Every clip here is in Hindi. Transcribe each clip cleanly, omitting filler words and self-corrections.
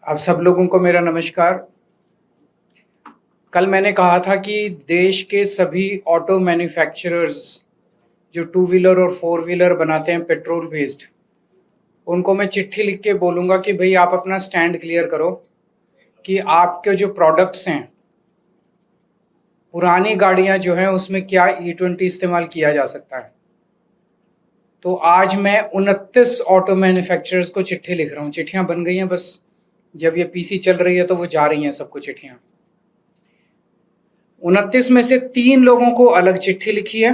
आप सब लोगों को मेरा नमस्कार। कल मैंने कहा था कि देश के सभी ऑटो मैन्युफैक्चरर्स जो टू व्हीलर और फोर व्हीलर बनाते हैं पेट्रोल बेस्ड, उनको मैं चिट्ठी लिख के बोलूँगा कि भाई आप अपना स्टैंड क्लियर करो कि आपके जो प्रोडक्ट्स हैं, पुरानी गाड़ियाँ जो हैं उसमें क्या E20 इस्तेमाल किया जा सकता है। तो आज मैं 29 ऑटो मैन्युफैक्चरर्स को चिट्ठी लिख रहा हूँ। चिट्ठियाँ बन गई हैं, बस जब ये पीसी चल रही है तो वो जा रही हैं सबको चिट्ठियाँ। 29 में से 3 लोगों को अलग चिट्ठी लिखी है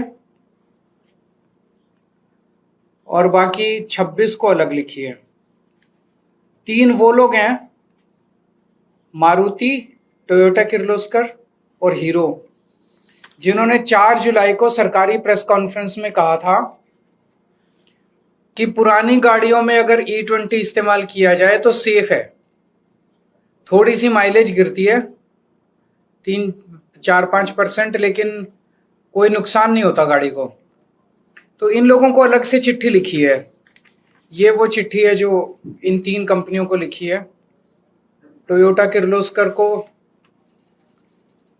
और बाकी 26 को अलग लिखी है। 3 वो लोग हैं, मारुति, टोयोटा किर्लोस्कर और हीरो, जिन्होंने 4 जुलाई को सरकारी प्रेस कॉन्फ्रेंस में कहा था कि पुरानी गाड़ियों में अगर E20 इस्तेमाल किया जाए तो सेफ है। थोड़ी सी माइलेज गिरती है 3-4-5%, लेकिन कोई नुकसान नहीं होता गाड़ी को। तो इन लोगों को अलग से चिट्ठी लिखी है। ये वो चिट्ठी है जो इन 3 कंपनियों को लिखी है, टोयोटा किर्लोस्कर को,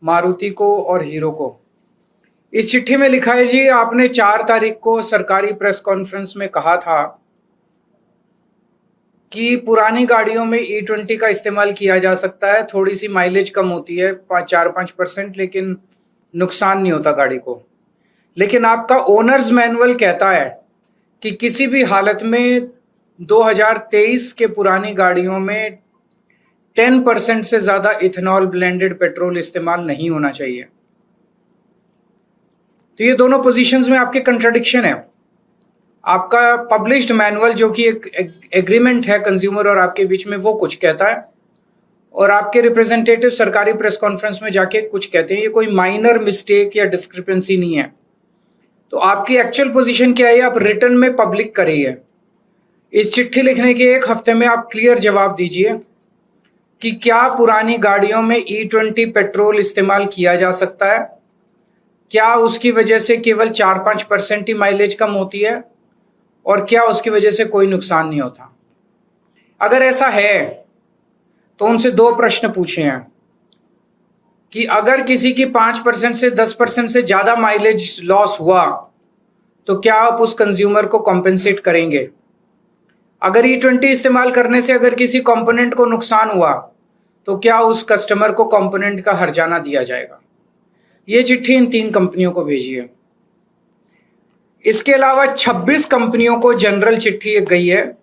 मारुति को और हीरो को। इस चिट्ठी में लिखा है, जी आपने 4 तारीख को सरकारी प्रेस कॉन्फ्रेंस में कहा था कि पुरानी गाड़ियों में E20 का इस्तेमाल किया जा सकता है। थोड़ी सी माइलेज कम होती है 4-5%, लेकिन नुकसान नहीं होता गाड़ी को। लेकिन आपका ओनर्स मैनुअल कहता है कि किसी भी हालत में 2023 के पुरानी गाड़ियों में 10% से ज़्यादा इथेनॉल ब्लेंडेड पेट्रोल इस्तेमाल नहीं होना चाहिए। तो ये दोनों पोजीशंस में आपके कंट्राडिक्शन है। आपका पब्लिश्ड मैनुअल, जो कि एक एग्रीमेंट है कंज्यूमर और आपके बीच में, वो कुछ कहता है और आपके रिप्रेजेंटेटिव सरकारी प्रेस कॉन्फ्रेंस में जाके कुछ कहते हैं। ये कोई माइनर मिस्टेक या डिस्क्रिपेंसी नहीं है। तो आपकी एक्चुअल पोजीशन क्या है, आप रिटर्न में पब्लिक करिए। इस चिट्ठी लिखने के 1 हफ्ते में आप क्लियर जवाब दीजिए कि क्या पुरानी गाड़ियों में E20 पेट्रोल इस्तेमाल किया जा सकता है, क्या उसकी वजह से केवल 4-5% ही माइलेज कम होती है और क्या उसकी वजह से कोई नुकसान नहीं होता। अगर ऐसा है तो उनसे 2 प्रश्न पूछे हैं कि अगर किसी की 5% से 10% से ज़्यादा माइलेज लॉस हुआ तो क्या आप उस कंज्यूमर को कॉम्पेंसेट करेंगे। अगर E20 इस्तेमाल करने से अगर किसी कंपोनेंट को नुकसान हुआ तो क्या उस कस्टमर को कंपोनेंट का हर्जाना दिया जाएगा। ये चिट्ठी इन 3 कंपनियों को भेजी है। इसके अलावा 26 कंपनियों को जनरल चिट्ठी गई है,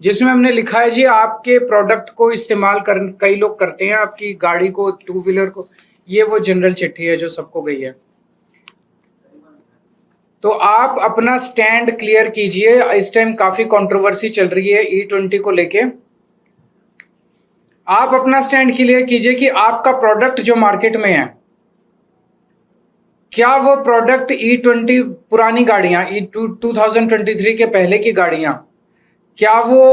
जिसमें हमने लिखा है, जी आपके प्रोडक्ट को इस्तेमाल कर कई लोग करते हैं, आपकी गाड़ी को, टू व्हीलर को। ये वो जनरल चिट्ठी है जो सबको गई है। तो आप अपना स्टैंड क्लियर कीजिए। इस टाइम काफ़ी कंट्रोवर्सी चल रही है E20 को लेके। आप अपना स्टैंड क्लियर कीजिए कि आपका प्रोडक्ट जो मार्केट में है, क्या वो प्रोडक्ट E20, पुरानी गाड़ियां, 2023 के पहले की गाड़ियां, क्या वो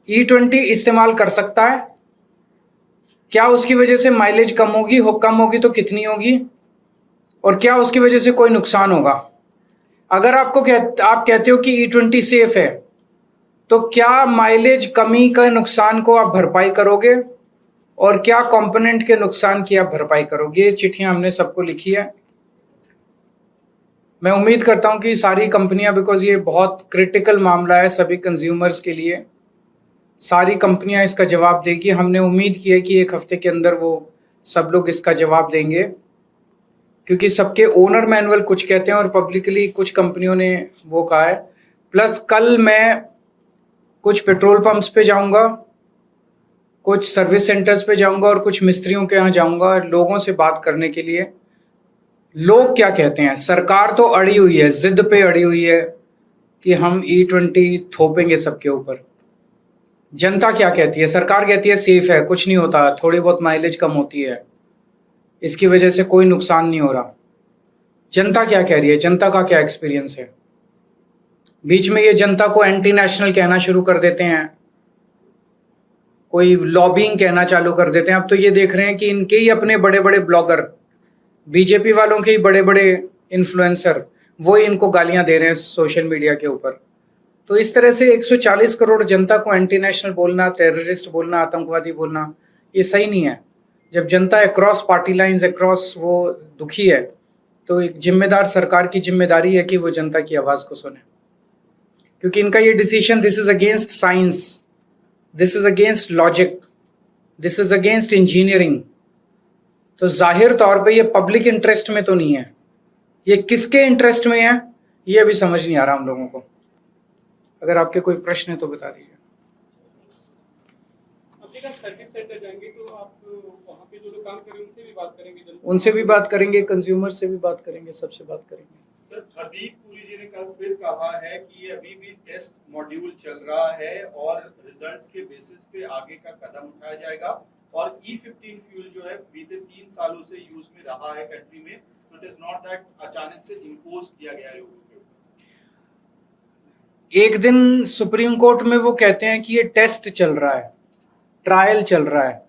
E20 इस्तेमाल कर सकता है। क्या उसकी वजह से माइलेज कम होगी, कम होगी तो कितनी होगी, और क्या उसकी वजह से कोई नुकसान होगा। अगर आप कहते हो कि E20 सेफ है, तो क्या माइलेज कमी का नुकसान को आप भरपाई करोगे और क्या कंपोनेंट के नुकसान की आप भरपाई करोगे। ये चिट्ठियां हमने सबको लिखी है। मैं उम्मीद करता हूं कि सारी कंपनियां, बिकॉज ये बहुत क्रिटिकल मामला है सभी कंज्यूमर्स के लिए, सारी कंपनियां इसका जवाब देगी। हमने उम्मीद की है कि 1 हफ्ते के अंदर वो सब लोग इसका जवाब देंगे, क्योंकि सबके ओनर मैनुअल कुछ कहते हैं और पब्लिकली कुछ कंपनियों ने वो कहा है। प्लस कल मैं कुछ पेट्रोल पंप्स पे जाऊंगा, कुछ सर्विस सेंटर्स पे जाऊंगा और कुछ मिस्त्रियों के यहाँ जाऊंगा लोगों से बात करने के लिए। लोग क्या कहते हैं। सरकार तो अड़ी हुई है, जिद पे अड़ी हुई है कि हम E20 थोपेंगे सबके ऊपर। जनता क्या कहती है। सरकार कहती है सेफ है, कुछ नहीं होता, थोड़ी बहुत माइलेज कम होती है, इसकी वजह से कोई नुकसान नहीं हो रहा। जनता क्या कह रही है, जनता का क्या एक्सपीरियंस है। बीच में ये जनता को एंटी नेशनल कहना शुरू कर देते हैं, कोई लॉबिंग कहना चालू कर देते हैं। अब तो ये देख रहे हैं कि इनके ही अपने बड़े बड़े ब्लॉगर, बीजेपी वालों के ही बड़े बड़े इन्फ्लुएंसर, वो इनको गालियां दे रहे हैं सोशल मीडिया के ऊपर। तो इस तरह से 140 करोड़ जनता को एंटी नेशनल बोलना, टेररिस्ट बोलना, आतंकवादी बोलना, ये सही नहीं है। जब जनता अक्रॉस पार्टी लाइंस, अक्रॉस वो दुखी है, तो एक जिम्मेदार सरकार की जिम्मेदारी है कि वो जनता की आवाज़ को सुने, क्योंकि इनका ये decision, this is against science, this is against logic, this is against engineering. तो जाहिर तौर पे ये पब्लिक इंटरेस्ट में तो नहीं है, ये किसके इंटरेस्ट में है ये अभी समझ नहीं आ रहा हम लोगों को। अगर आपके कोई प्रश्न है तो बता दीजिए। सर्विस सेंटर जाएंगे तो आप वहाँ पे जो लोग काम कर रहे हैं उनसे भी बात करेंगे, उनसे भी बात करेंगे, कंज्यूमर से भी बात करेंगे, सबसे बात करेंगे। सर, हरदीप पुरी जी ने कल फिर कहा है कि ये अभी भी टेस्ट मॉड्यूल चल रहा है और रिजल्ट्स के बेसिस पे आगे का कदम उठाया जाएगा, और E15 फ्यूल जो है बीते 3 सालों से यूज में रहा है कंट्री में, तो इट इज नॉट दैट अचानक से इम्पोज किया गया है लोगों के ऊपर। एक दिन सुप्रीम कोर्ट में वो कहते हैं कि ये टेस्ट चल रहा है, ट्रायल चल रहा है,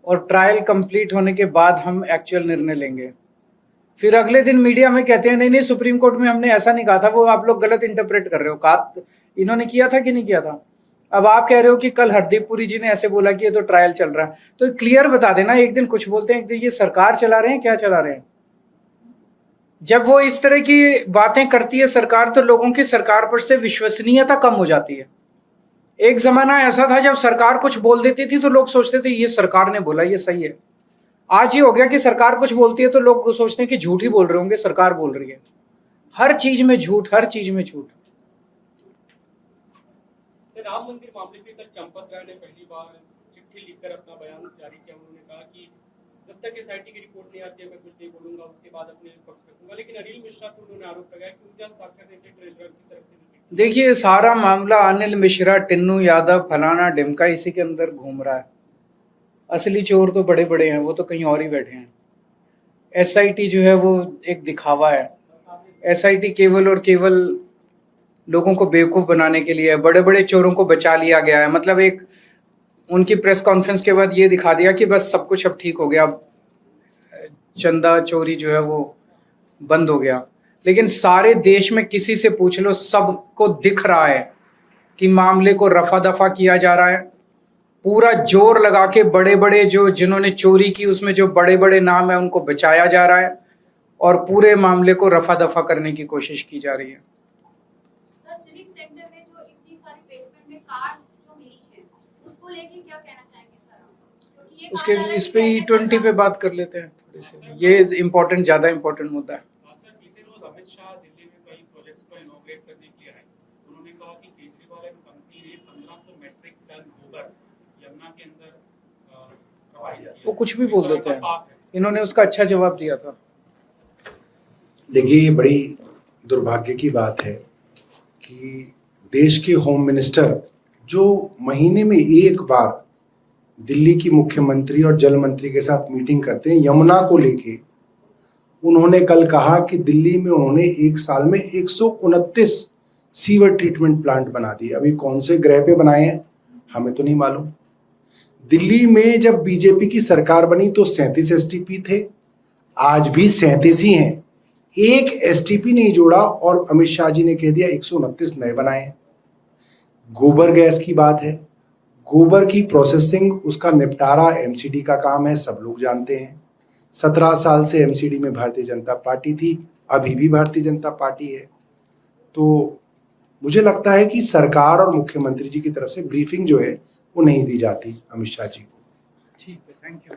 और ट्रायल कंप्लीट होने के बाद हम एक्चुअल निर्णय लेंगे। फिर अगले दिन मीडिया में कहते हैं नहीं नहीं सुप्रीम कोर्ट में हमने ऐसा नहीं कहा था, वो आप लोग गलत इंटरप्रेट कर रहे हो। कहा इन्होंने किया था कि नहीं किया था? अब आप कह रहे हो कि कल हरदीप पुरी जी ने ऐसे बोला कि ये तो ट्रायल चल रहा है, तो क्लियर बता देना। एक दिन कुछ बोलते हैं, एक दिन ये सरकार चला रहे हैं, क्या चला रहे हैं? जब वो इस तरह की बातें करती है सरकार, तो लोगों की सरकार पर से विश्वसनीयता कम हो जाती है। एक जमाना ऐसा था जब सरकार कुछ बोल देती थी तो लोग सोचते थे ये सरकार ने बोला, ये सही है। आज ये हो गया कि सरकार कुछ बोलती है तो लोग सोचते हैं कि झूठ ही बोल रहे होंगे, सरकार बोल रही है। हर चीज में झूठ, हर चीज में झूठ। राम मंदिर मामले पे कल चंपत राय ने पहली बार चिट्ठी लिखकर अपना बयान जारी किया। उन्होंने कहा कि जब तक एसआईटी की रिपोर्ट नहीं आती है मैं कुछ नहीं बोलूंगा, उसके बाद अपने पक्ष रखूंगा। लेकिन अनिल मिश्रा को उन्होंने आरोप लगाया कि उनका हस्ताक्षर नीचे ट्रेजरर की तरफ से। देखिए, सारा मामला अनिल मिश्रा, टिन्नू यादव, फलाना ढिमका, इसी के अंदर घूम रहा है। असली चोर तो बड़े बड़े हैं, वो तो कहीं और ही बैठे हैं। एसआईटी जो है वो एक दिखावा है। एसआईटी केवल और केवल लोगों को बेवकूफ़ बनाने के लिए, बड़े बड़े चोरों को बचा लिया गया है। मतलब एक उनकी प्रेस कॉन्फ्रेंस के बाद ये दिखा दिया कि बस सब कुछ अब ठीक हो गया, चंदा चोरी जो है वो बंद हो गया। लेकिन सारे देश में किसी से पूछ लो, सबको दिख रहा है कि मामले को रफा दफा किया जा रहा है। पूरा जोर लगा के बड़े बड़े जो जिन्होंने चोरी की उसमें जो बड़े बड़े नाम है उनको बचाया जा रहा है, और पूरे मामले को रफा दफा करने की कोशिश की जा रही है। सर, सिविक सेंटर में जो इतनी सारी बेसमेंट में कार्स जो मिली हैं, उसको लेके क्या कहना चाहेंगे सर आप? क्योंकि ये उसके इस पे E20 पे बात कर लेते हैं थोड़ी सी, ये इम्पोर्टेंट, ज़्यादा इम्पोर्टेंट मुद्दा है। अमित शाह दिल्ली में कई प्रोजेक्ट्स को इनॉग्रेट करने के लिए आए। उन्होंने कहा कि केजरीवाल एंड कंपनी ने 1500 मेट्रिक टन गोबर यमुना के अंदर प्रोवाइड किया। वो कुछ भी बोल देते हैं, इन्होंने उसका अच्छा जवाब दिया था। देखिए, ये बड़ी दुर्भाग्य की बात है कि देश के होम मिनिस्टर जो महीने में एक बार दिल्ली की मुख्यमंत्री और जल मंत्री के साथ मीटिंग करते हैं यमुना को लेके, उन्होंने कल कहा कि दिल्ली में उन्होंने एक साल में 129 सीवर ट्रीटमेंट प्लांट बना दिए। अभी कौन से ग्रह पे बनाए हैं हमें तो नहीं मालूम। दिल्ली में जब बीजेपी की सरकार बनी तो 37 एसटीपी थे, आज भी 37 ही हैं। एक एसटीपी नहीं जोड़ा और अमित शाह जी ने कह दिया 129 नए बनाए। गोबर गैस की बात है, गोबर की प्रोसेसिंग, उसका निपटारा एमसीडी का काम है, सब लोग जानते हैं। 17 साल से एमसीडी में भारतीय जनता पार्टी थी, अभी भी भारतीय जनता पार्टी है। तो मुझे लगता है कि सरकार और मुख्यमंत्री जी की तरफ से ब्रीफिंग जो है वो नहीं दी जाती अमित शाह जी को। ठीक है, थैंक यू।